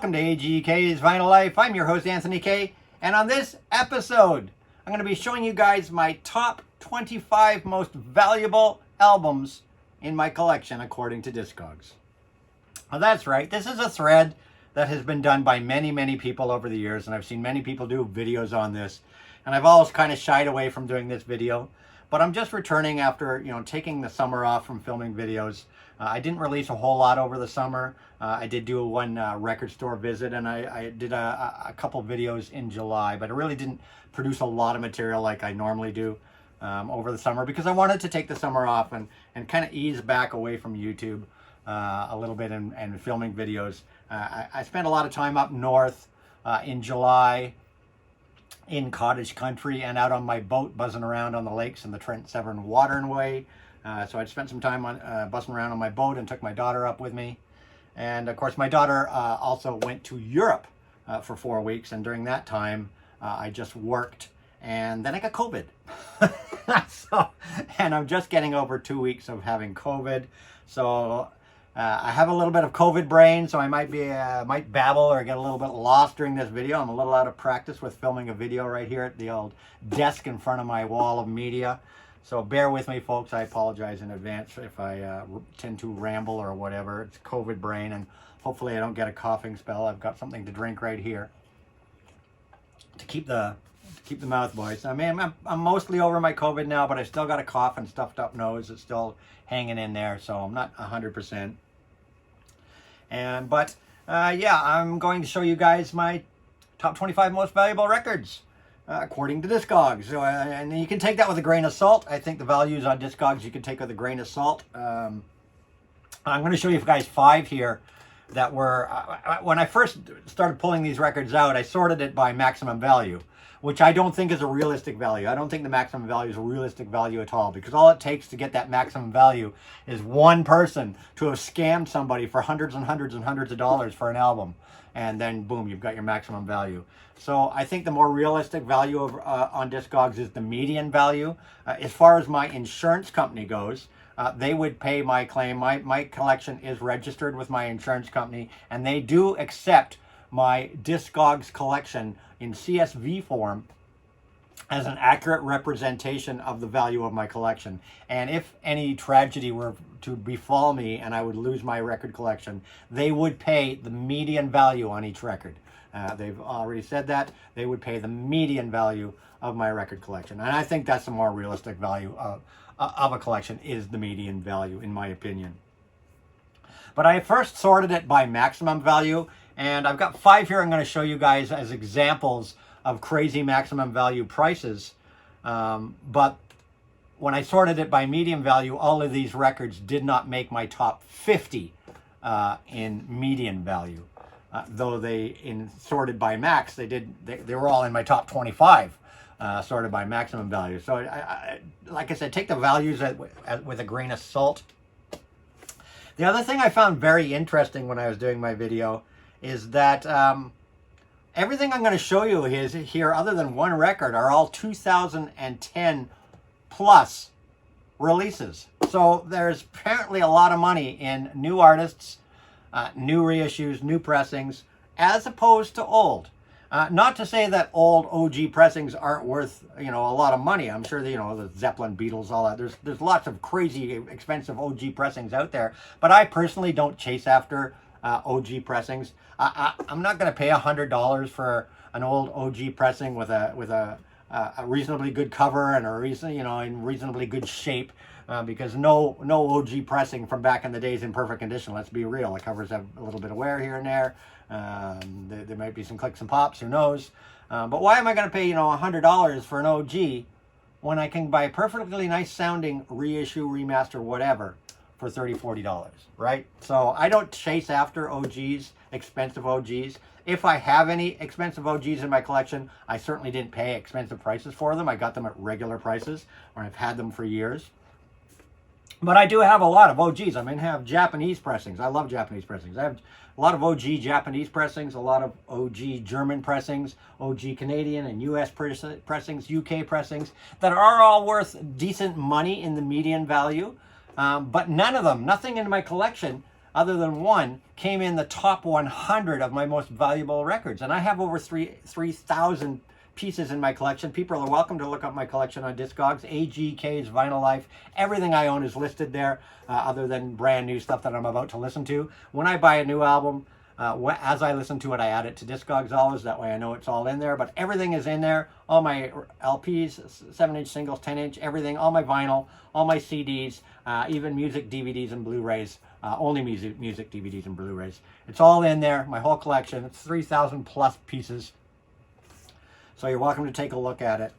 welcome to AGK's Vinyl Life. I'm your host, Anthony K. And on this episode, I'm going to be showing you guys my top 25 most valuable albums in my collection, according to Discogs. Well, that's right. This is a thread that has been done by many people over the years, and I've seen many people do videos on this. And I've always kind of shied away from doing this video. But I'm just returning after, taking the summer off from filming videos. I didn't release a whole lot over the summer. I did do one record store visit, and I did a couple videos in July, but I really didn't produce a lot of material like I normally do over the summer because I wanted to take the summer off and kind of ease back away from YouTube a little bit and filming videos. I spent a lot of time up north in July in cottage country and out on my boat buzzing around on the lakes in the Trent Severn Waterway. So I spent some time on buzzing around on my boat and took my daughter up with me. And of course my daughter also went to Europe for 4 weeks, and during that time I just worked, and then I got COVID. And I'm just getting over 2 weeks of having COVID. So I have a little bit of COVID brain, so I might babble or get a little bit lost during this video. I'm a little out of practice with filming a video right here at the old desk in front of my wall of media. So bear with me, folks. I apologize in advance if I tend to ramble or whatever. It's COVID brain, and hopefully I don't get a coughing spell. I've got something to drink right here to keep the mouth moist. I mean, I'm mostly over my COVID now, but I still got a cough and stuffed up nose. It's still hanging in there, so I'm not 100%. But I'm going to show you guys my top 25 most valuable records. According to Discogs. So, and you can take that with a grain of salt. I think the values on Discogs you can take with a grain of salt. I'm going to show you guys 5 here that were, when I first started pulling these records out, I sorted it by maximum value, which I don't think is a realistic value. I don't think the maximum value is a realistic value at all, because all it takes to get that maximum value is one person to have scammed somebody for hundreds and hundreds and hundreds of dollars for an album. And then boom, you've got your maximum value. So I think the more realistic value on Discogs is the median value. As far as my insurance company goes, they would pay my claim. My collection is registered with my insurance company, and they do accept my Discogs collection in CSV form as an accurate representation of the value of my collection. And if any tragedy were to befall me and I would lose my record collection, they would pay the median value on each record. They've already said that. They would pay the median value of my record collection. And I think that's the more realistic value of a collection, is the median value, in my opinion. But I first sorted it by maximum value, and I've got 5 here I'm going to show you guys as examples of crazy maximum value prices. But when I sorted it by median value, all of these records did not make my top 50 in median value. Though sorted by max, they were all in my top 25, sorted by maximum value. So like I said, take the values with a grain of salt. The other thing I found very interesting when I was doing my video is that everything I'm going to show you here, other than one record, are all 2010 plus releases. So there's apparently a lot of money in new artists, new reissues, new pressings, as opposed to old. Not to say that old OG pressings aren't worth, a lot of money. I'm sure the Zeppelin, Beatles, all that. There's lots of crazy expensive OG pressings out there. But I personally don't chase after OG pressings. I'm not going to pay $100 for an old OG pressing with a reasonably good cover and in reasonably good shape. Because no OG pressing from back in the days in perfect condition. Let's be real. The covers have a little bit of wear here and there. There might be some clicks and pops. Who knows? But why am I going to pay $100 for an OG when I can buy a perfectly nice sounding reissue, remaster, whatever for $30, $40, right? So I don't chase after OGs, expensive OGs. If I have any expensive OGs in my collection, I certainly didn't pay expensive prices for them. I got them at regular prices, or I've had them for years. But I do have a lot of OGs. I have Japanese pressings. I love Japanese pressings. I have a lot of OG Japanese pressings, a lot of OG German pressings, OG Canadian and US pressings, UK pressings, that are all worth decent money in the median value. But none of them, nothing in my collection other than one, came in the top 100 of my most valuable records. And I have over 3,000 pieces in my collection. People are welcome to look up my collection on Discogs. AGK's Vinyl Life. Everything I own is listed there, other than brand new stuff that I'm about to listen to. When I buy a new album, as I listen to it, I add it to Discogs always. That way I know it's all in there. But everything is in there. All my LPs, 7-inch singles, 10-inch, everything. All my vinyl, all my CDs, even music DVDs and Blu-rays. Only music DVDs and Blu-rays. It's all in there. My whole collection. It's 3,000 plus pieces. So you're welcome to take a look at it.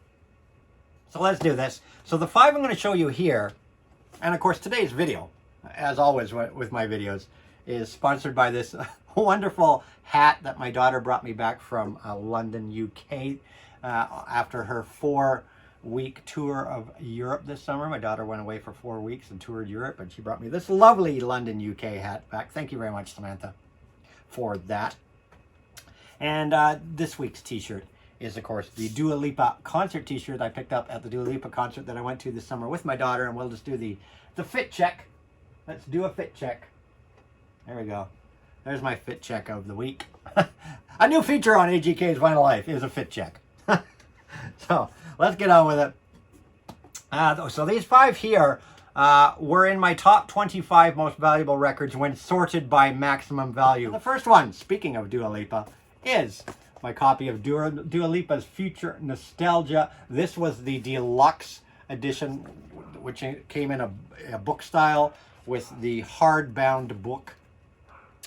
So let's do this. So the 5 I'm going to show you here, and of course today's video, as always with my videos, is sponsored by this wonderful hat that my daughter brought me back from London, UK, after her 4-week tour of Europe this summer. My daughter went away for 4 weeks and toured Europe, and she brought me this lovely London, UK hat back. Thank you very much, Samantha, for that. And this week's t-shirt is, of course, the Dua Lipa concert t-shirt I picked up at the Dua Lipa concert that I went to this summer with my daughter, and we'll just do the fit check. Let's do a fit check. There we go. There's my fit check of the week. A new feature on AGK's Vinyl Life is a fit check. So let's get on with it. So these 5 here were in my top 25 most valuable records when sorted by maximum value. The first one, speaking of Dua Lipa, is my copy of Dua Lipa's Future Nostalgia. This was the deluxe edition, which came in a book style with the hardbound book.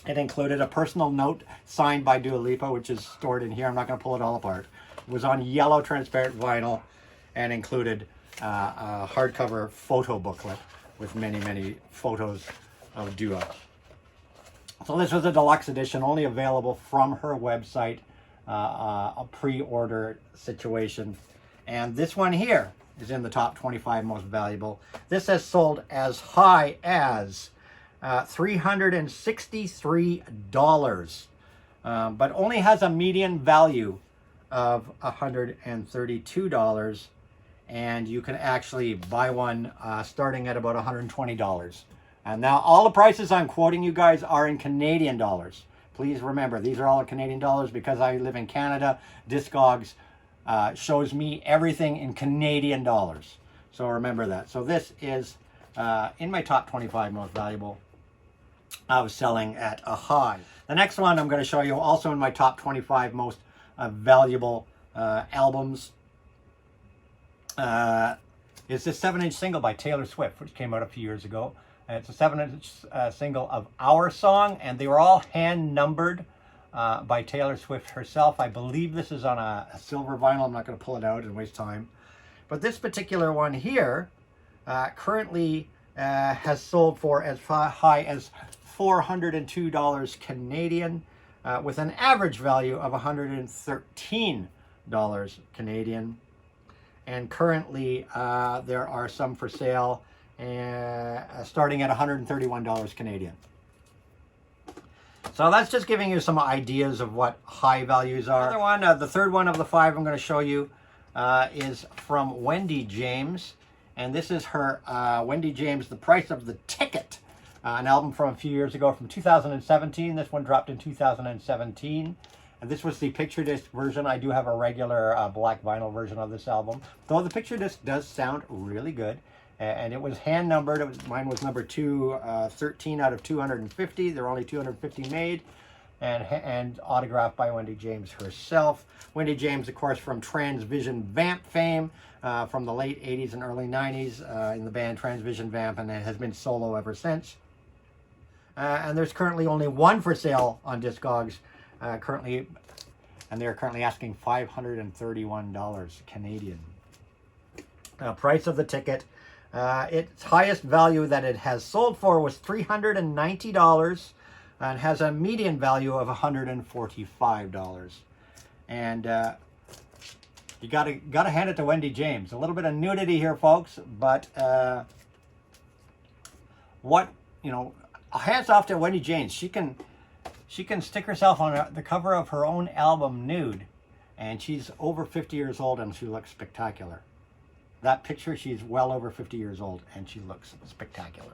It included a personal note signed by Dua Lipa, which is stored in here. I'm not going to pull it all apart. It was on yellow transparent vinyl and included a hardcover photo booklet with many, many photos of Dua. So this was a deluxe edition, only available from her website, a pre-order situation. And this one here is in the top 25 most valuable. This has sold as high as $363, but only has a median value of $132, and you can actually buy one starting at about $120. And now all the prices I'm quoting you guys are in Canadian dollars. Please remember, these are all in Canadian dollars because I live in Canada. Discogs shows me everything in Canadian dollars. So remember that. So this is in my top 25 most valuable. I was selling at a high. The next one I'm going to show you, also in my top 25 most valuable albums, is this 7-inch single by Taylor Swift, which came out a few years ago. It's a 7-inch single of Our Song, and they were all hand numbered by Taylor Swift herself. I believe this is on a silver vinyl. I'm not going to pull it out and waste time. But this particular one here currently has sold for as high as $402 Canadian, with an average value of $113 Canadian. And currently there are some for sale starting at $131 Canadian. So that's just giving you some ideas of what high values are. Another one, the third one of the 5 I'm going to show you is from Wendy James. And this is her Wendy James, The Price of the Ticket, an album from a few years ago, from 2017. This one dropped in 2017. And this was the picture disc version. I do have a regular black vinyl version of this album, though the picture disc does sound really good. And it was hand numbered. Mine was number 213 out of 250. There were only 250 made, and autographed by Wendy James herself. Wendy James, of course, from Transvision Vamp fame, from the late 80s and early 90s in the band Transvision Vamp, and it has been solo ever since. And there's currently only one for sale on Discogs, and they're currently asking $531 Canadian. Price of the ticket. Its highest value that it has sold for was $390 and has a median value of $145. And you gotta hand it to Wendy James. A little bit of nudity here, folks, but hats off to Wendy James. She can stick herself on the cover of her own album nude, and she's over 50 years old and she looks spectacular. That picture, she's well over 50 years old and she looks spectacular.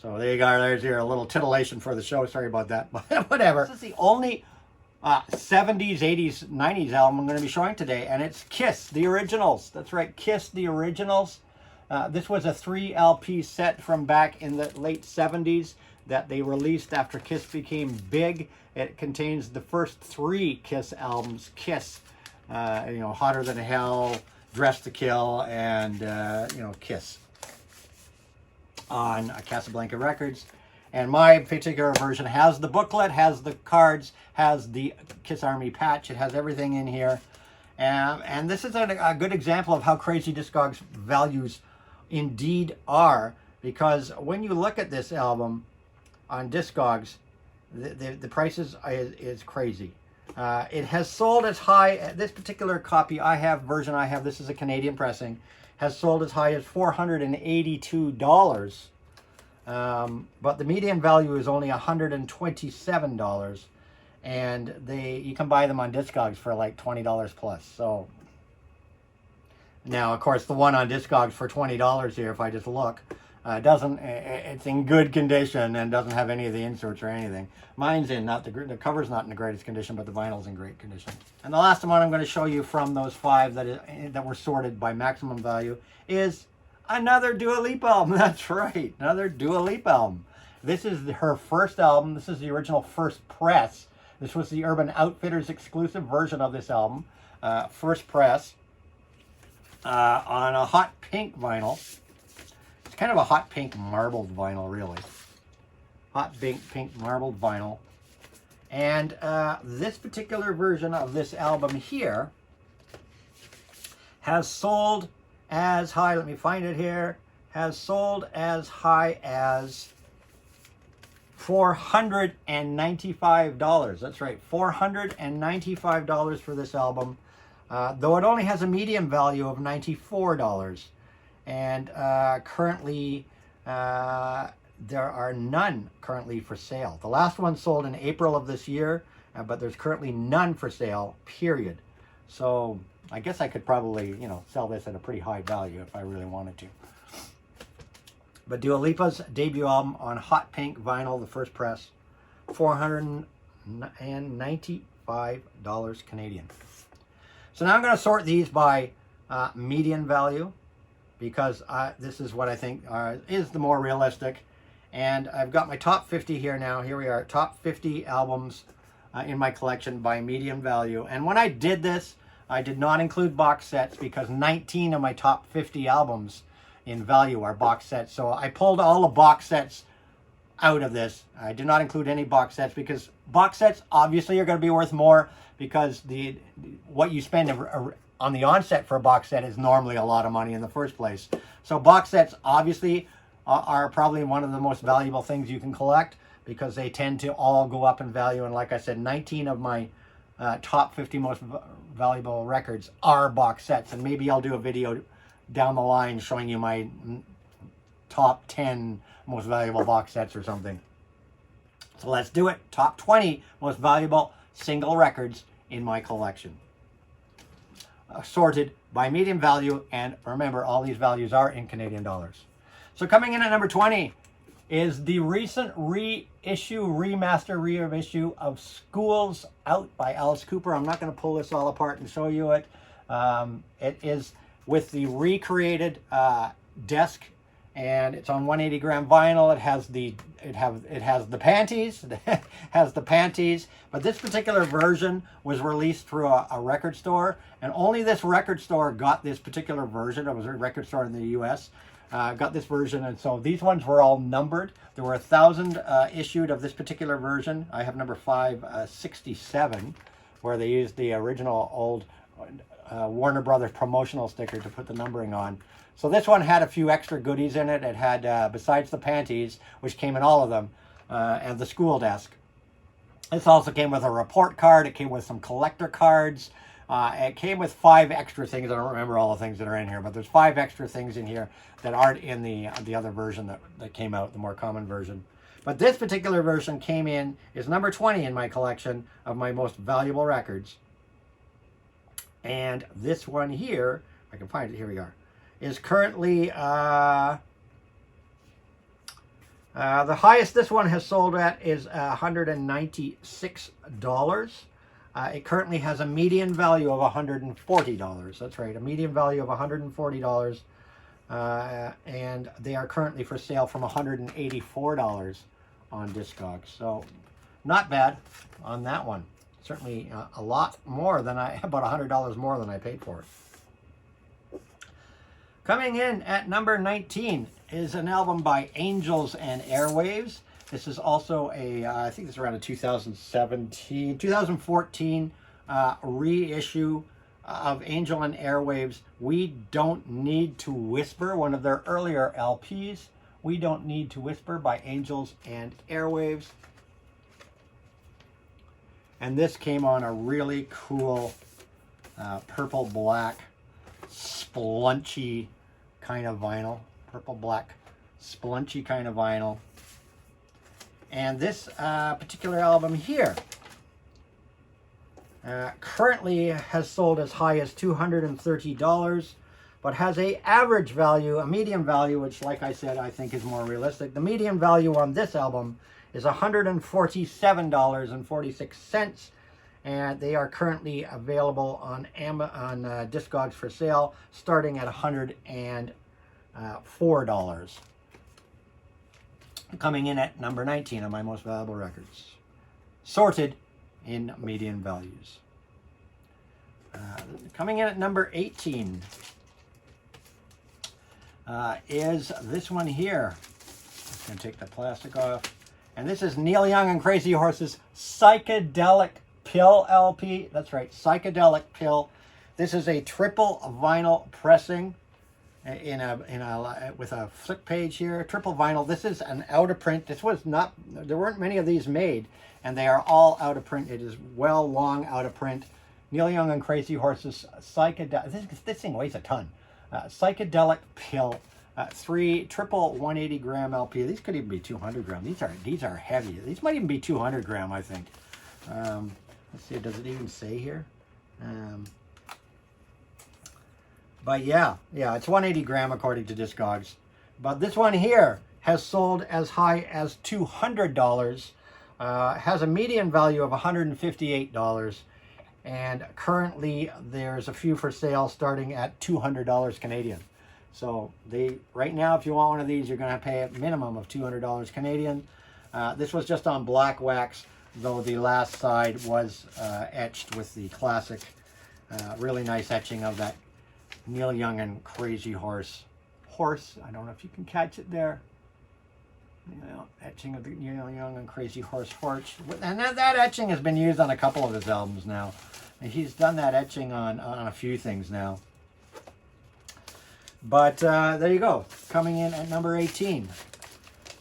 So there you go. There's your little titillation for the show. Sorry about that, but whatever. This is the only 70s, 80s, 90s album I'm going to be showing today, and it's Kiss, the Originals. That's right, Kiss, the Originals. This was a 3 LP set from back in the late 70s that they released after Kiss became big. It contains the first 3 Kiss albums, Kiss, you know, Hotter Than Hell, Dress to Kill, and, you know, Kiss on Casablanca Records. And my particular version has the booklet, has the cards, has the Kiss Army patch. It has everything in here. And this is a good example of how crazy Discogs values indeed are, because when you look at this album on Discogs, the prices is crazy. It has sold as high, this particular copy version I have, this is a Canadian pressing, has sold as high as $482. But the median value is only $127, and you can buy them on Discogs for like $20 plus. So now, of course, the one on Discogs for $20 here, if I just look, it's in good condition and doesn't have any of the inserts or anything. Mine's the cover's not in the greatest condition, but the vinyl's in great condition. And the last one I'm going to show you from those 5 that were sorted by maximum value is another Dua Lipa album. That's right, another Dua Lipa album. This is her first album. This is the original first press. This was the Urban Outfitters exclusive version of this album. First press on a hot pink vinyl. It's kind of a hot pink marbled vinyl, really. Hot pink marbled vinyl. And this particular version of this album here has sold as high, let me find it here, has sold as high as $495. That's right, $495 for this album, though it only has a median value of $94. And currently, there are none currently for sale. The last one sold in April of this year, but there's currently none for sale, period. So I guess I could probably, you know, sell this at a pretty high value if I really wanted to. But Dua Lipa's debut album on hot pink vinyl, the first press, $495 Canadian. So now I'm going to sort these by median value, because this is what I think is the more realistic. And I've got my top 50 here now. Here we are, top 50 albums in my collection by median value. And when I did this, I did not include box sets, because 19 of my top 50 albums in value are box sets. So I pulled all the box sets out of this. I did not include any box sets, because box sets obviously are going to be worth more, because what you spend on the onset for a box set is normally a lot of money in the first place. So box sets obviously are probably one of the most valuable things you can collect, because they tend to all go up in value. And like I said, 19 of my top 50 most valuable records are box sets, and maybe I'll do a video down the line showing you my top 10 most valuable box sets or something. So let's do it. Top 20 most valuable single records in my collection, sorted by median value, and remember, all these values are in Canadian dollars. So coming in at number 20 is the recent reissue of Schools Out by Alice Cooper. I'm not going to pull this all apart and show you it. It is with the recreated disc, and it's on 180 gram vinyl. It has the panties. It has the panties. But this particular version was released through a record store, and only this record store got this particular version. It was a record store in the U.S. Got this version, and so these ones were all numbered. There were 1,000 issued of this particular version. I have number 567, where they used the original old Warner Brothers promotional sticker to put the numbering on. So this one had a few extra goodies in it. It had, besides the panties, which came in all of them, and the school desk. This also came with a report card. It came with some collector cards. It came with 5 extra things. I don't remember all the things that are in here, but there's 5 extra things in here that aren't in the other version that came out, the more common version. But this particular version is number 20 in my collection of my most valuable records. And this one here, I can find it, here we are, is currently The highest this one has sold at is $196. It currently has a median value of $140. That's right, a median value of $140. And they are currently for sale from $184 on Discogs. So not bad on that one. Certainly a lot more than about $100 more than I paid for it. Coming in at number 19 is an album by Angels and Airwaves. This is also I think this is around a 2014 reissue of Angel and Airwaves. We Don't Need to Whisper, one of their earlier LPs. We Don't Need to Whisper by Angels and Airwaves. And this came on a really cool purple black splunchy kind of vinyl. Purple black splunchy kind of vinyl. And this particular album here currently has sold as high as $230, but has a average value, a medium value, which, like I said, I think is more realistic. The medium value on this album is $147.46, and they are currently available on Discogs for sale, starting at $104. Coming in at number 19 on my most valuable records, sorted in median values. Coming in at number 18 is this one here. I'm going to take the plastic off. And this is Neil Young and Crazy Horse's Psychedelic Pill LP. That's right, Psychedelic Pill. This is a triple vinyl pressing with a flip page here, triple vinyl. This is an out of print. There weren't many of these made, and they are all out of print. It is well long out of print. Neil Young and Crazy Horses Psychedelic. This thing weighs a ton. Psychedelic Pill. 3 triple 180 gram LP. These could even be 200 gram. These are heavy. These might even be 200 gram, I think. Let's see, does it even say here? But yeah, it's 180 gram according to Discogs. But this one here has sold as high as $200. Has a median value of $158. And currently there's a few for sale starting at $200 Canadian. So right now, if you want one of these, you're going to pay a minimum of $200 Canadian. This was just on black wax, though the last side was etched with the classic, really nice etching of that Neil Young and Crazy Horse. I don't know if you can catch it there. Etching of the Neil Young and Crazy Horse. And that etching has been used on a couple of his albums now. And he's done that etching on a few things now. But there you go. Coming in at number 18.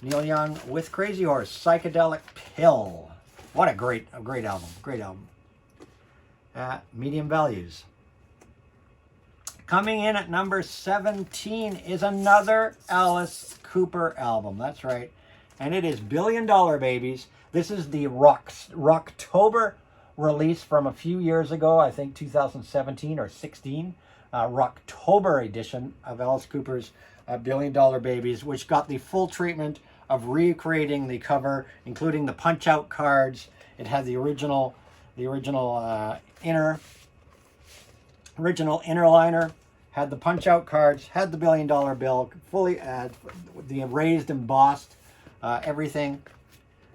Neil Young with Crazy Horse, Psychedelic Pill. What a great album. Great album. Medium values. Coming in at number 17 is another Alice Cooper album. That's right. And it is Billion Dollar Babies. This is the Rocktober release from a few years ago. I think 2017 or 16. Rocktober edition of Alice Cooper's Billion Dollar Babies, which got the full treatment of recreating the cover, including the punch-out cards. It had the original inner liner, had the punch-out cards, had the $1 billion bill, fully the raised, embossed, everything,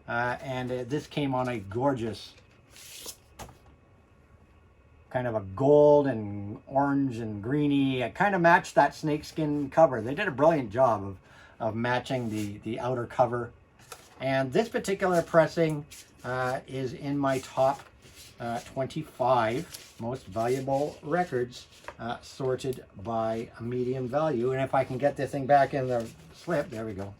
and this came on a gorgeous kind of a gold and orange and greeny. It kind of matched that snakeskin cover. They did a brilliant job of matching the outer cover. And this particular pressing is in my top 25 most valuable records, sorted by a medium value. And if I can get this thing back in the slip, there we go.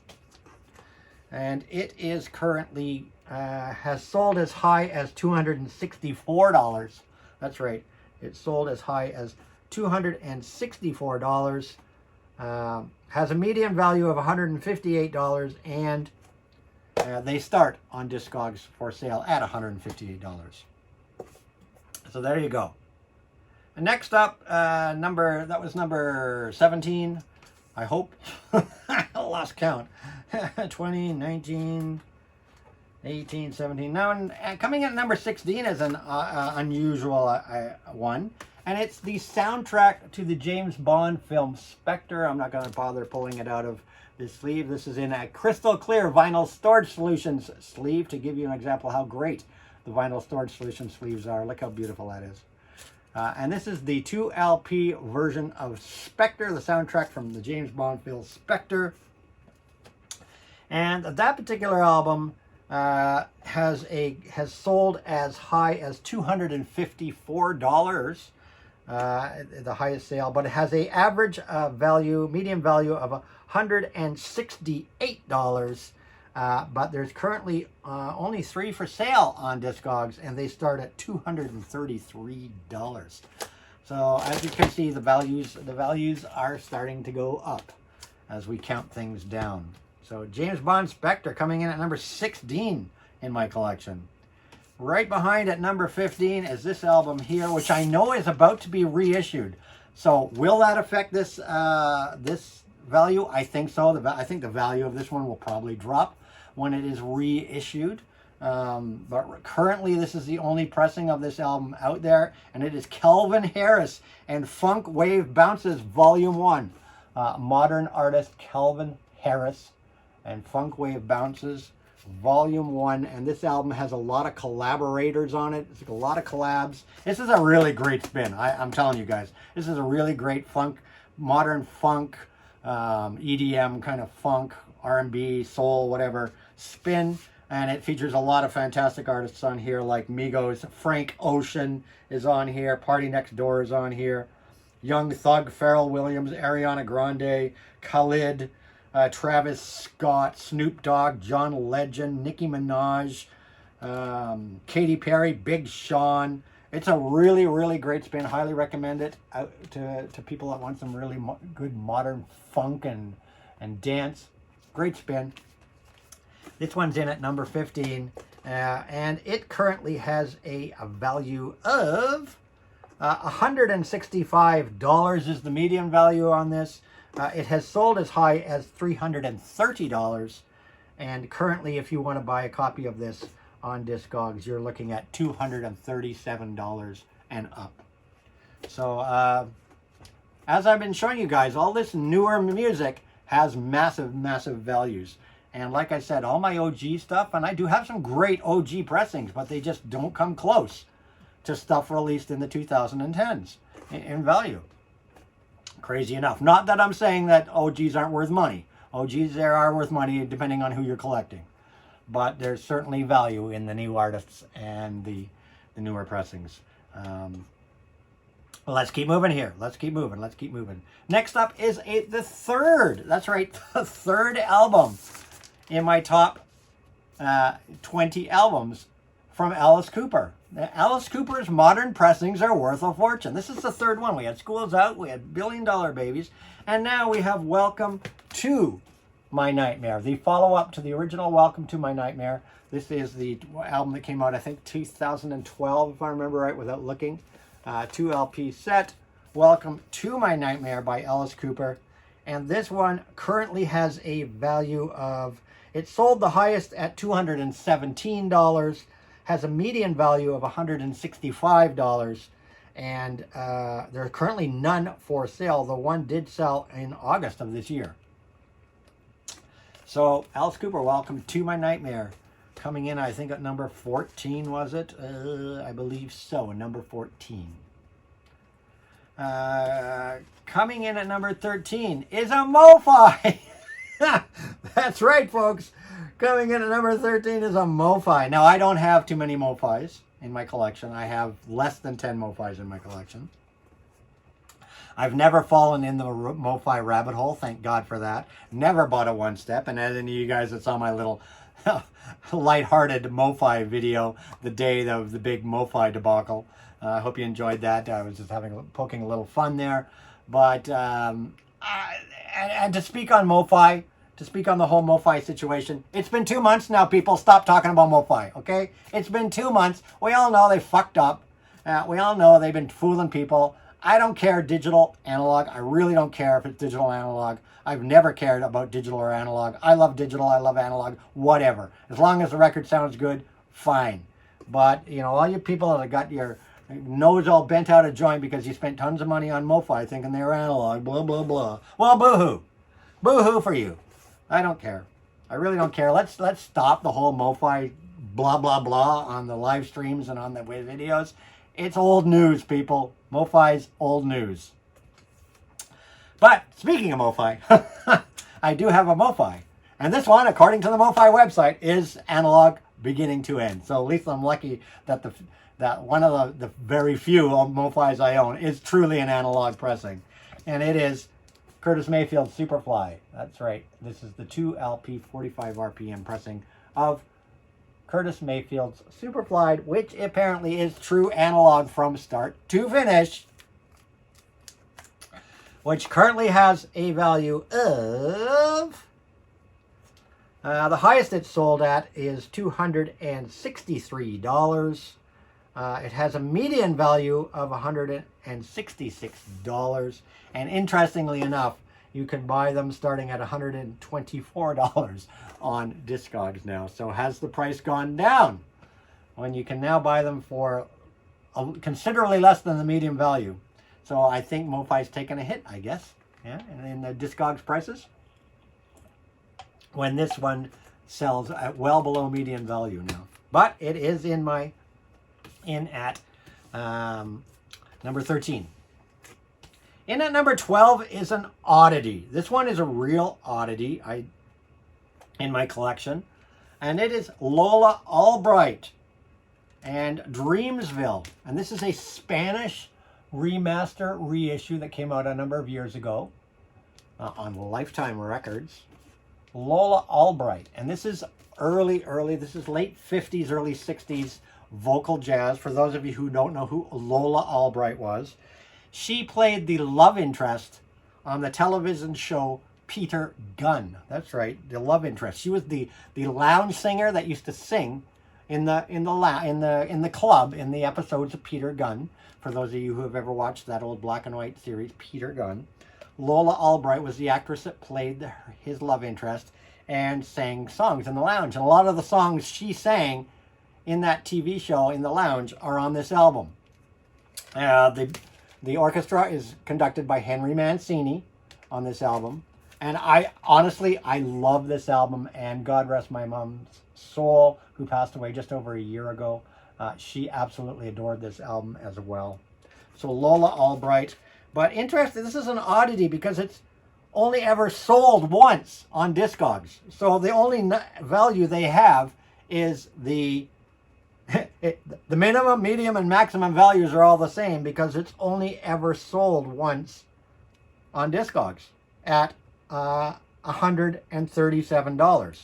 And it is currently has sold as high as $264. That's right. It sold as high as $264. Has a median value of $158, and they start on Discogs for sale at $158. So there you go. And next up, that was number 17. I hope. I lost count. 20, 19, 18, 17. Now, coming in at number 16 is an unusual one. And it's the soundtrack to the James Bond film Spectre. I'm not going to bother pulling it out of this sleeve. This is in a crystal clear vinyl storage solutions sleeve to give you an example how great the vinyl storage solution sleeves are. Look how beautiful that is. And this is the 2 LP version of Spectre, the soundtrack from the James Bond film Spectre. And that particular album has sold as high as $254, the highest sale, but it has a average median value of $168. But there's currently only 3 for sale on Discogs, and they start at $233. So as you can see, the values are starting to go up as we count things down. So James Bond Spectre coming in at number 16 in my collection. Right behind at number 15 is this album here, which I know is about to be reissued. So will that affect this this value? I think so. I think the value of this one will probably drop when it is reissued. But currently this is the only pressing of this album out there, and it is Calvin Harris and Funk Wave Bounces Volume 1. Modern artist Calvin Harris and Funk Wave Bounces Volume 1, and this album has a lot of collaborators on it. It's a lot of collabs. This is a really great spin. I'm telling you guys, this is a really great funk, modern funk, EDM kind of funk, R&B, soul, whatever spin, and it features a lot of fantastic artists on here like Migos. Frank Ocean is on here, Party Next Door is on here, Young Thug, Pharrell Williams, Ariana Grande, Khalid, Travis Scott, Snoop Dogg, John Legend, Nicki Minaj, Katy Perry, Big Sean. It's a really, really great spin. Highly recommend it out to people that want some really good modern funk and dance. Great spin. This one's in at number 15, and it currently has a value of $165 is the median value on this. It has sold as high as $330, and currently if you want to buy a copy of this on Discogs, you're looking at $237 and up. So as I've been showing you guys, all this newer music has massive, massive values. And like I said, all my OG stuff, and I do have some great OG pressings, but they just don't come close to stuff released in the 2010s in value. Crazy enough. Not that I'm saying that OGs aren't worth money. OGs there are worth money depending on who you're collecting. But there's certainly value in the new artists and the newer pressings. Well, let's keep moving here. Let's keep moving. Let's keep moving. Next up is the third. That's right, the third album in my top 20 albums from Alice Cooper. Alice Cooper's modern pressings are worth a fortune. This is the third one. We had School's Out, we had $1 Billion Babies, and now we have Welcome to My Nightmare, the follow-up to the original Welcome to My Nightmare. This is the album that came out, I think, 2012, if I remember right, without looking. 2 LP set, Welcome to My Nightmare by Alice Cooper. And this one currently has a value of, it sold the highest at $217, has a median value of $165, and there are currently none for sale. The one did sell in August of this year. So Alice Cooper, Welcome to My Nightmare, coming in, I think, at number 14, was it? I believe so, number 14. Coming in at number 13 is a Mofi. That's right, folks. Coming in at number 13 is a Mofi. Now, I don't have too many Mofis in my collection. I have less than 10 Mofis in my collection. I've never fallen in the Mofi rabbit hole. Thank God for that. Never bought a one-step. And as any of you guys that saw my little lighthearted Mofi video the day of the big Mofi debacle, I hope you enjoyed that. I was just poking a little fun there. But, and to speak on Mofi, to speak on the whole Mofi situation, it's been 2 months now, people. Stop talking about Mofi, okay? It's been 2 months. We all know they fucked up. We all know they've been fooling people. I don't care digital, analog. I really don't care if it's digital, analog. I've never cared about digital or analog. I love digital. I love analog. Whatever. As long as the record sounds good, fine. But, you know, all you people that have got your nose all bent out of joint because you spent tons of money on Mofi thinking they were analog, blah, blah, blah. Well, boo-hoo. Boo-hoo for you. I don't care. I really don't care. Let's stop the whole Mofi blah, blah, blah on the live streams and on the videos. It's old news, people. Mofi's old news. But speaking of Mofi, I do have a Mofi. And this one, according to the Mofi website, is analog beginning to end. So at least I'm lucky that that one of the very few Mofis I own is truly an analog pressing. And it is Curtis Mayfield's Superfly. That's right. This is the 2LP 45 RPM pressing of Curtis Mayfield's Superfly, which apparently is true analog from start to finish, which currently has a value of, the highest it's sold at is $263. It has a median value of $166. And interestingly enough, you can buy them starting at $124 on Discogs now. So has the price gone down when you can now buy them for considerably less than the median value? So I think Mofi's taken a hit, I guess, yeah, in the Discogs prices, when this one sells at well below median value now. But it is in at number 13. In at number 12 is an oddity. This one is a real oddity in my collection. And it is Lola Albright and Dreamsville. And this is a Spanish remaster reissue that came out a number of years ago on Lifetime Records. Lola Albright. And this is this is late 50s, early 60s vocal jazz. For those of you who don't know who Lola Albright was, she played the love interest on the television show Peter Gunn. That's right, the love interest. She was the lounge singer that used to sing in the club in the episodes of Peter Gunn. For those of you who have ever watched that old black and white series, Peter Gunn, Lola Albright was the actress that played his love interest and sang songs in the lounge. And a lot of the songs she sang in that TV show in the lounge are on this album. The orchestra is conducted by Henry Mancini on this album. And I love this album, and God rest my mom's soul, who passed away just over a year ago. She absolutely adored this album as well. So Lola Albright. But interesting, this is an oddity because it's only ever sold once on Discogs. So the only value they have is the minimum, medium, and maximum values are all the same because it's only ever sold once on Discogs at $137.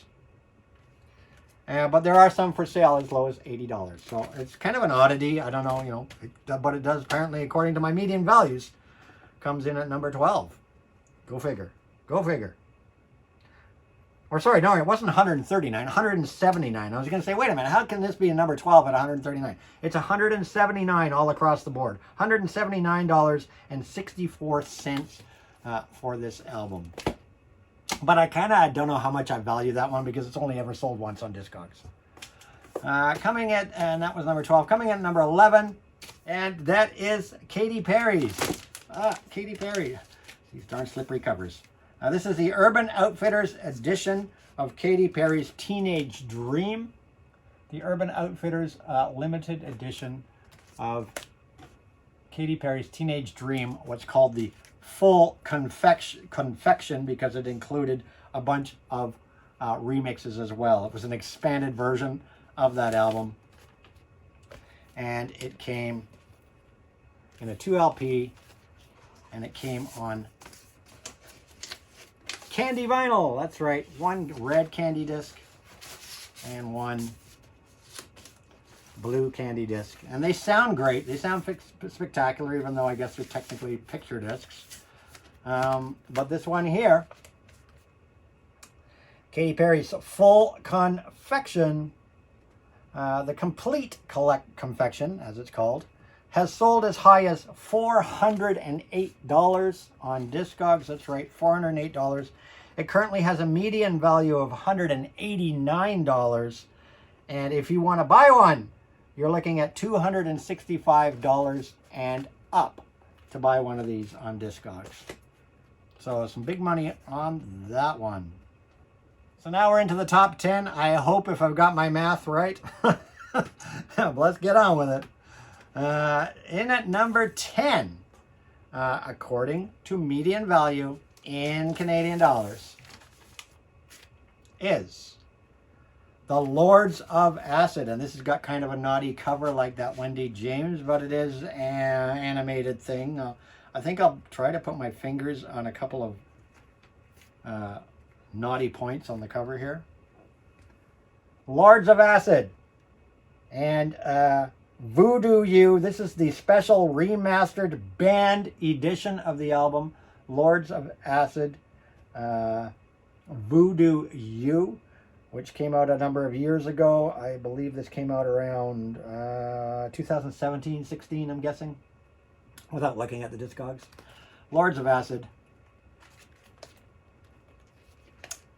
But there are some for sale as low as $80. So it's kind of an oddity. I don't know, but it does apparently, according to my median values, comes in at number 12. Go figure. Go figure. Or sorry, no, it wasn't 139, 179. I was going to say, wait a minute, how can this be a number 12 at 139? It's 179 all across the board. $179.64 for this album. But I kind of don't know how much I value that one because it's only ever sold once on Discogs. And that was number 12. Coming in at number 11, and that is Katy Perry's. Katy Perry. These darn slippery covers. This is the Urban Outfitters edition of Katy Perry's Teenage Dream. The Urban Outfitters limited edition of Katy Perry's Teenage Dream, what's called the full confection because it included a bunch of remixes as well. It was an expanded version of that album. And it came in a 2LP, and it came on candy vinyl. That's right, one red candy disc and one blue candy disc. And they sound great. They sound spectacular, even though I guess they're technically picture discs. But this one here, Katy Perry's Full Confection, the complete confection, as it's called, has sold as high as $408 on Discogs. That's right, $408. It currently has a median value of $189. And if you want to buy one, you're looking at $265 and up to buy one of these on Discogs. So some big money on that one. So now we're into the top 10. I hope if I've got my math right. Let's get on with it. In at number 10, according to median value in Canadian dollars, is the Lords of Acid. And this has got kind of a naughty cover like that Wendy James, but it is an animated thing. I think I'll try to put my fingers on a couple of naughty points on the cover here. Lords of Acid and Voodoo You. This is the special remastered band edition of the album, Lords of Acid, Voodoo You, which came out a number of years ago. I believe this came out around 2017, 16, I'm guessing, without looking at the Discogs. Lords of Acid.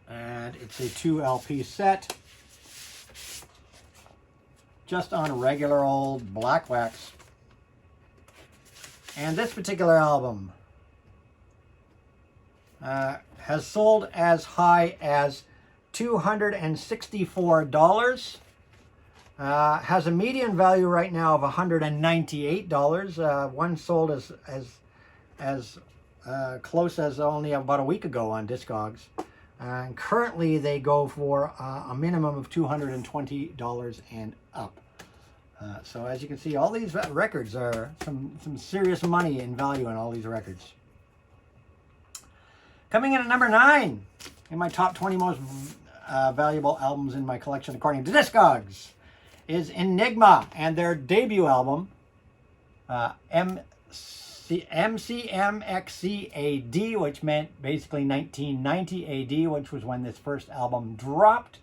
And it's a 2 LP set, just on regular old black wax. And this particular album has sold as high as $264. Has a median value right now of $198. One sold as close as only about a week ago on Discogs. And currently they go for a minimum of $220 and up. So as you can see, all these records are some serious money in value in all these records. Coming in at number 9 in my top 20 most valuable albums in my collection according to Discogs is Enigma and their debut album, MCMXCAD, which meant basically 1990 AD, which was when this first album dropped.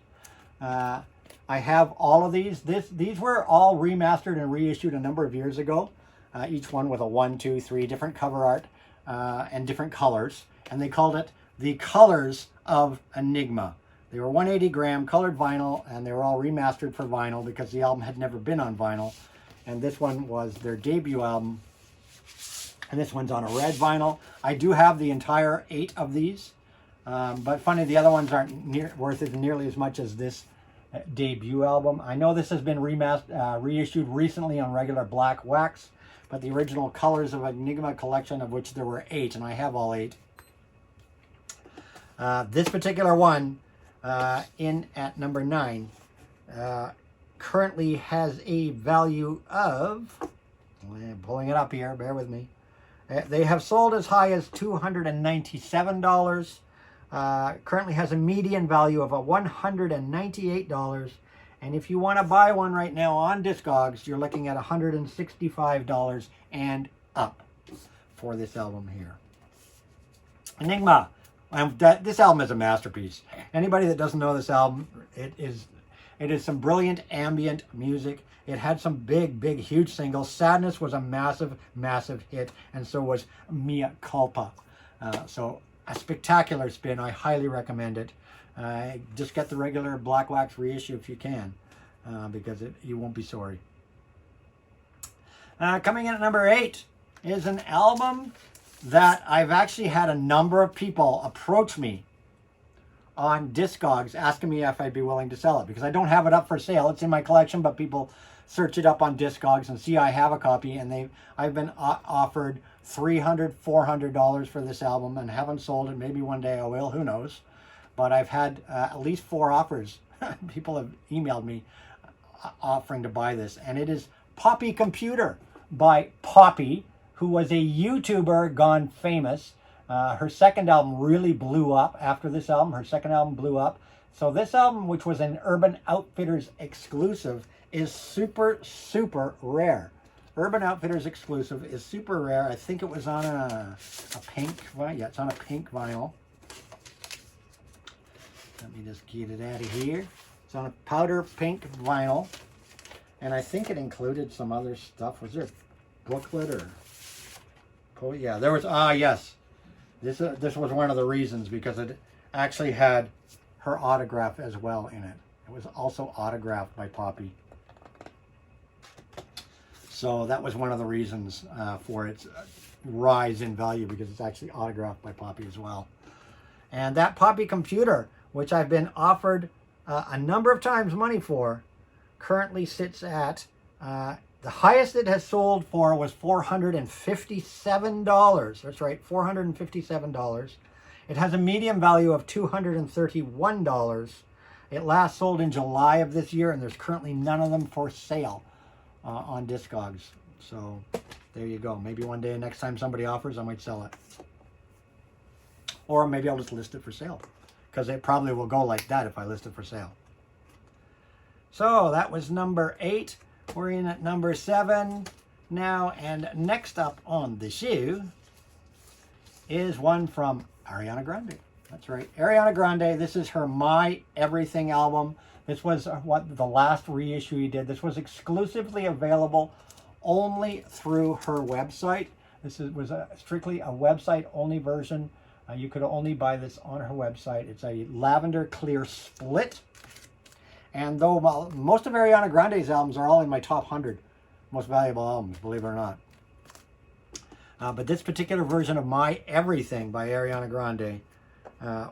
I have all of these. These were all remastered and reissued a number of years ago, each one with a 1, 2, 3 different cover art and different colors. And they called it The Colors of Enigma. They were 180 gram colored vinyl, and they were all remastered for vinyl because the album had never been on vinyl. And this one was their debut album. And this one's on a red vinyl. I do have the entire 8 of these. But funny, the other ones aren't worth it nearly as much as this debut album. I know this has been reissued recently on regular black wax, but the original Colors of Enigma collection, of which there were 8, and I have all 8. This particular one, in at number 9, currently has a value of, I'm pulling it up here, bear with me. They have sold as high as $297. Currently has a median value of $198. And if you want to buy one right now on Discogs, you're looking at $165 and up for this album here. Enigma. This album is a masterpiece. Anybody that doesn't know this album, it is some brilliant ambient music. It had some big, huge singles. Sadness was a massive hit, and so was Mea Culpa. So a spectacular spin. I highly recommend it. Just get the regular black wax reissue if you can, because you won't be sorry. Coming in at number 8 is an album that I've actually had a number of people approach me on Discogs asking me if I'd be willing to sell it, because I don't have it up for sale. It's in my collection, but people search it up on Discogs and see I have a copy, and I've been offered $300, $400 for this album and haven't sold it. Maybe one day I will, who knows. But I've had at least 4 offers. People have emailed me offering to buy this, and it is Poppy Computer by Poppy, who was a YouTuber gone famous. Her second album really blew up after this album. Her second album blew up. So this album, which was an Urban Outfitters exclusive, is super rare. Urban Outfitters exclusive is super rare. I think it was on a pink, well, yeah, it's on a pink vinyl. Let me just get it out of here. It's on a powder pink vinyl. And I think it included some other stuff. Was there booklet or... Oh, yeah, there was... yes. This was one of the reasons, because it actually had her autograph as well in it. It was also autographed by Poppy. So that was one of the reasons for its rise in value, because it's actually autographed by Poppy as well. And that Poppy computer, which I've been offered a number of times money for, currently sits at, the highest it has sold for was $457. That's right, $457. It has a medium value of $231. It last sold in July of this year, and there's currently none of them for sale on Discogs. So there you go. Maybe one day, next time somebody offers, I might sell it. Or maybe I'll just list it for sale, because it probably will go like that if I list it for sale. So that was number 8. We're in at number 7 now, and next up on the shoe is one from Ariana Grande. That's right, Ariana Grande. This is her My Everything album. This was what the last reissue he did. This was exclusively available only through her website. This was strictly a website-only version. You could only buy this on her website. It's a lavender clear split. And though most of Ariana Grande's albums are all in my top 100 most valuable albums, believe it or not. But this particular version of My Everything by Ariana Grande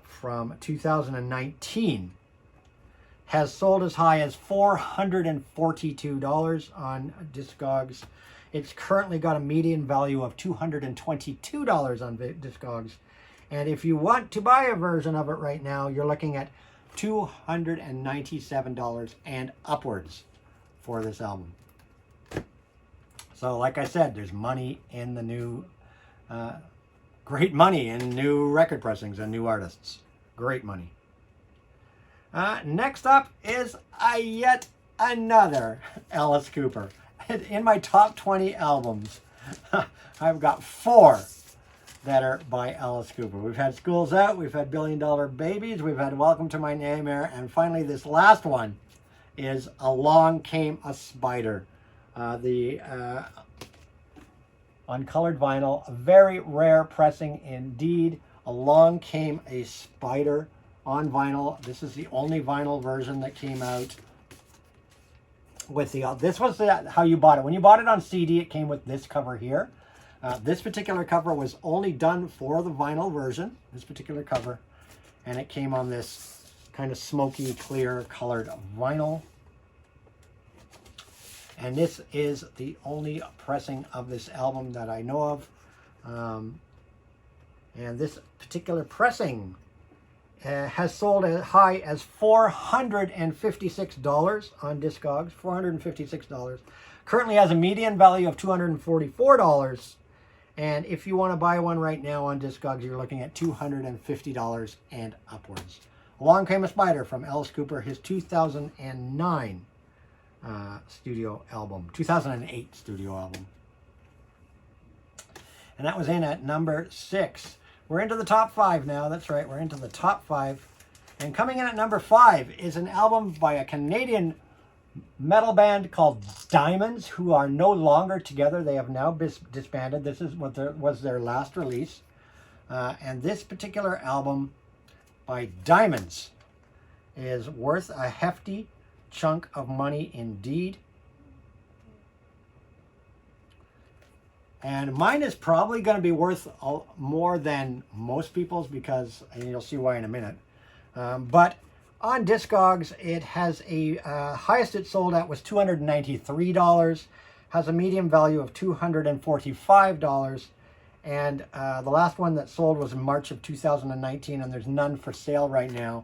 from 2019 has sold as high as $442 on Discogs. It's currently got a median value of $222 on Discogs. And if you want to buy a version of it right now, you're looking at $297 and upwards for this album. So like I said, there's money in the new, great money in new record pressings and new artists. Great money. Next up is yet another Alice Cooper. In my top 20 albums, I've got 4 that are by Alice Cooper. We've had School's Out, we've had $1 Billion Babies, we've had Welcome to My Nightmare, and finally this last one is Along Came a Spider. The uncolored vinyl, a very rare pressing indeed. Along Came a Spider on vinyl. This is the only vinyl version that came out with the... This was how you bought it. When you bought it on CD, it came with this cover here. This particular cover was only done for the vinyl version, this particular cover, and it came on this kind of smoky, clear colored vinyl. And this is the only pressing of this album that I know of. And this particular pressing has sold as high as $456 on Discogs, $456. Currently has a median value of $244. And if you want to buy one right now on Discogs, you're looking at $250 and upwards. Along Came a Spider from Alice Cooper, his 2009 studio album, 2008 studio album. And that was in at number 6. We're into the top 5 now. That's right, we're into the top 5. And coming in at number 5 is an album by a Canadian metal band called Diamonds, who are no longer together. They have now disbanded. This is what was their last release. And this particular album by Diamonds is worth a hefty chunk of money indeed. And mine is probably going to be worth more than most people's, because, and you'll see why in a minute. But on Discogs, it has a highest it sold at was $293, has a medium value of $245, and the last one that sold was in March of 2019, and there's none for sale right now.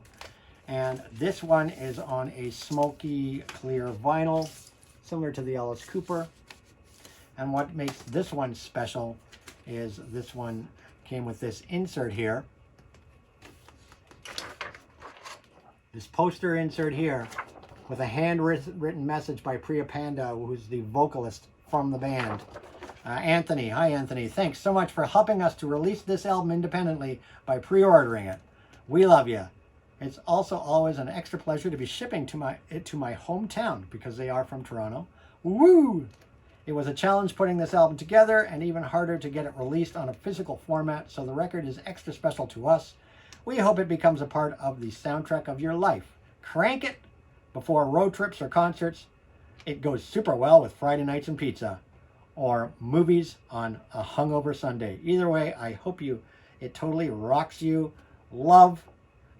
And this one is on a smoky clear vinyl, similar to the Alice Cooper. And what makes this one special is this one came with this insert here. This poster insert here with a handwritten message by Priya Panda, who's the vocalist from the band. Anthony, hi Anthony, thanks so much for helping us to release this album independently by pre-ordering it. We love you. It's also always an extra pleasure to be shipping to my hometown, because they are from Toronto. Woo! It was a challenge putting this album together and even harder to get it released on a physical format, so the record is extra special to us. We hope it becomes a part of the soundtrack of your life. Crank it before road trips or concerts. It goes super well with Friday nights and pizza or movies on a hungover Sunday. Either way, I hope it totally rocks you. Love,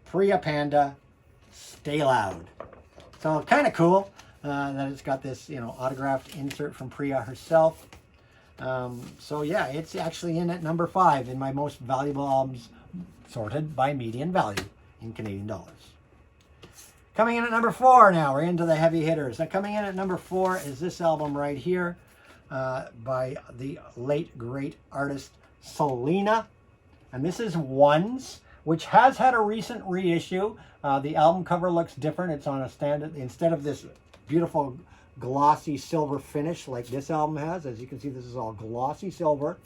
Priya Panda, stay loud. So kind of cool that it's got this, autographed insert from Priya herself. So yeah, it's actually in at number 5 in my most valuable albums, sorted by median value in Canadian dollars. Coming in at number 4 now, we're into the heavy hitters. Now coming in at number 4 is this album right here by the late great artist Selena. And this is Ones, which has had a recent reissue. The album cover looks different. It's on a standard, instead of this beautiful glossy silver finish like this album has. As you can see, this is all glossy silver,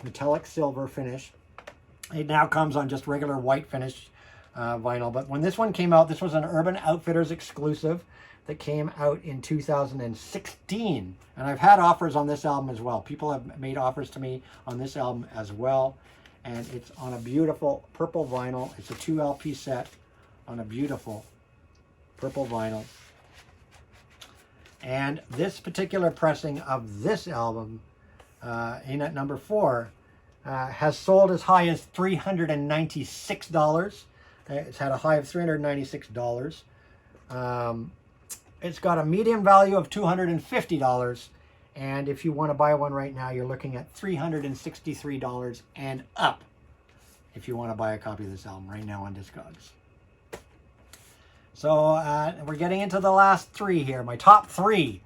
metallic silver finish. It now comes on just regular white finish vinyl. But when this one came out, this was an Urban Outfitters exclusive that came out in 2016. And I've had offers on this album as well. People have made offers to me on this album as well. And it's on a beautiful purple vinyl. It's a 2 LP set on a beautiful purple vinyl. And this particular pressing of this album, in at number 4, has sold as high as $396. It's had a high of $396. It's got a medium value of $250. And if you want to buy one right now, you're looking at $363 and up if you want to buy a copy of this album right now on Discogs. So we're getting into the last 3 here, my top 3.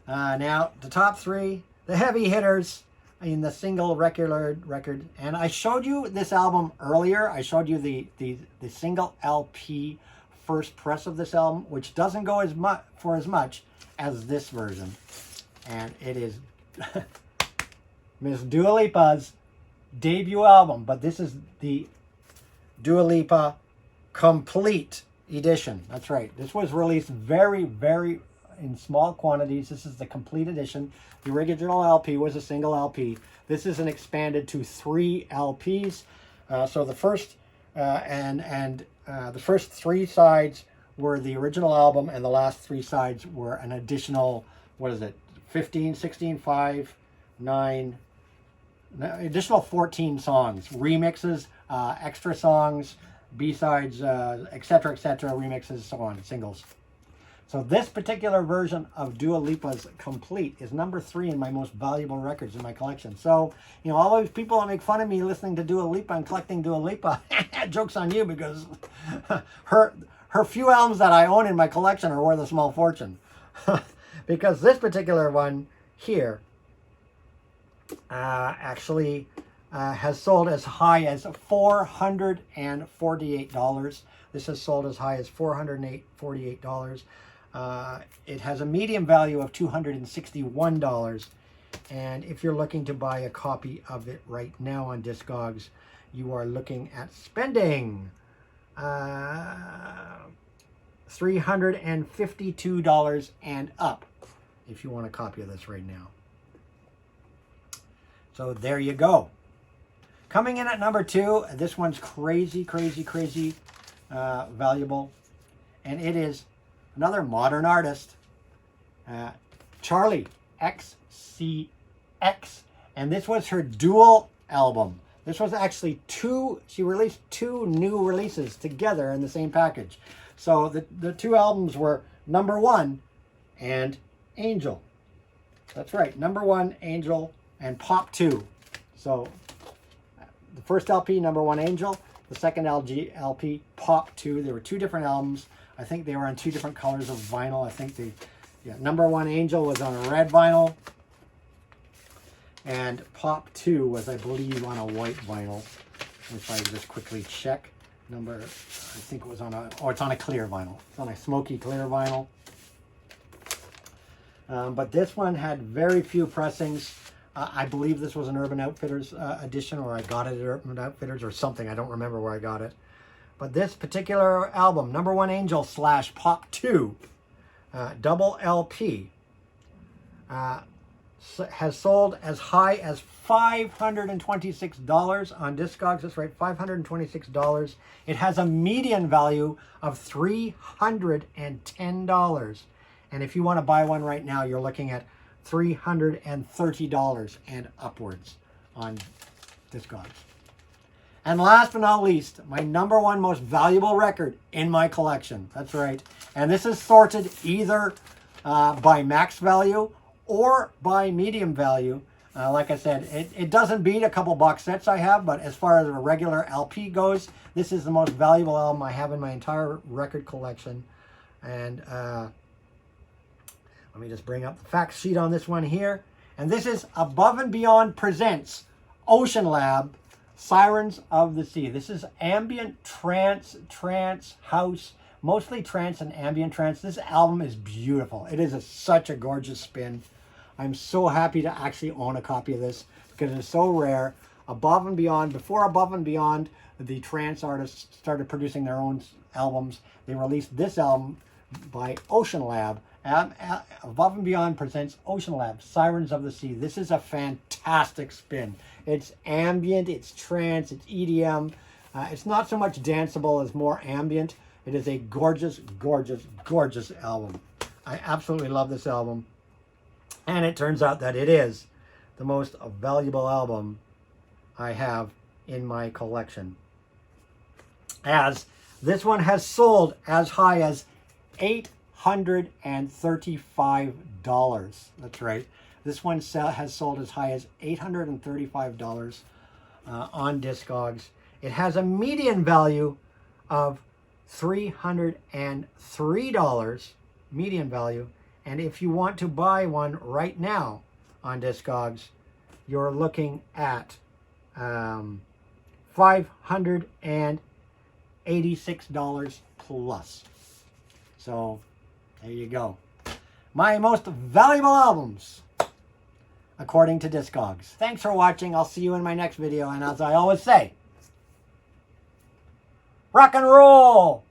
Now, the top 3, the heavy hitters in the single record. And I showed you this album earlier. I showed you the single LP first press of this album, which doesn't go as much as this version. And it is Miss Dua Lipa's debut album. But this is the Dua Lipa Complete Edition. That's right. This was released very, very in small quantities. This is the Complete Edition. The original LP was a single LP. This is an expanded to 3 LPs. So the first the first 3 sides were the original album, and the last 3 sides were an additional, 15, 16, 5, 9, additional 14 songs, remixes, extra songs, B-sides, etc., remixes, so on, singles. So this particular version of Dua Lipa's Complete is number 3 in my most valuable records in my collection. So, all those people that make fun of me listening to Dua Lipa and collecting Dua Lipa, joke's on you, because her few albums that I own in my collection are worth a small fortune. Because this particular one here actually has sold as high as $448. This has sold as high as $448. It has a medium value of $261. And if you're looking to buy a copy of it right now on Discogs, you are looking at spending $352 and up if you want a copy of this right now. So there you go. Coming in at number 2, this one's crazy valuable. And it is another modern artist, Charli XCX. And this was her dual album. This was actually she released 2 new releases together in the same package. So the 2 albums were Number 1 and Angel. That's right, Number 1, Angel, and Pop 2. So the first LP, Number 1, Angel. The second LP, Pop 2. There were 2 different albums. I think they were on 2 different colors of vinyl. I think Number 1, Angel was on a red vinyl. And Pop 2 was, I believe, on a white vinyl. If I just quickly check. I think it was on it's on a clear vinyl. It's on a smoky clear vinyl. But this one had very few pressings. I believe this was an Urban Outfitters edition, or I got it at Urban Outfitters or something. I don't remember where I got it. But this particular album, Number 1 Angel / Pop 2, double LP, has sold as high as $526 on Discogs. That's right, $526. It has a median value of $310. And if you want to buy one right now, you're looking at $330 and upwards on Discogs. And last but not least, my number one most valuable record in my collection. That's right. And this is sorted either by max value or by medium value. Like I said, it doesn't beat a couple box sets I have, but as far as a regular LP goes, this is the most valuable album I have in my entire record collection. And let me just bring up the fact sheet on this one here. And this is Above and Beyond presents Ocean Lab, Sirens of the Sea. This is ambient trance, house, mostly trance and ambient trance. This album is beautiful. It is such a gorgeous spin. I'm so happy to actually own a copy of this because it's so rare. Above and Beyond, before Above and Beyond, the trance artists started producing their own albums. They released this album by Ocean Lab. Above and Beyond presents Ocean Lab, Sirens of the Sea. This is a fantastic spin. It's ambient, it's trance, it's EDM. It's not so much danceable as more ambient. It is a gorgeous, gorgeous, gorgeous album. I absolutely love this album. And it turns out that it is the most valuable album I have in my collection, as this one has sold as high as $835. That's right. This one has sold as high as $835 on Discogs. It has a median value of $303 median value. And if you want to buy one right now on Discogs, you're looking at $586 plus. So there you go. My most valuable albums, according to Discogs. Thanks for watching. I'll see you in my next video. And as I always say, rock and roll!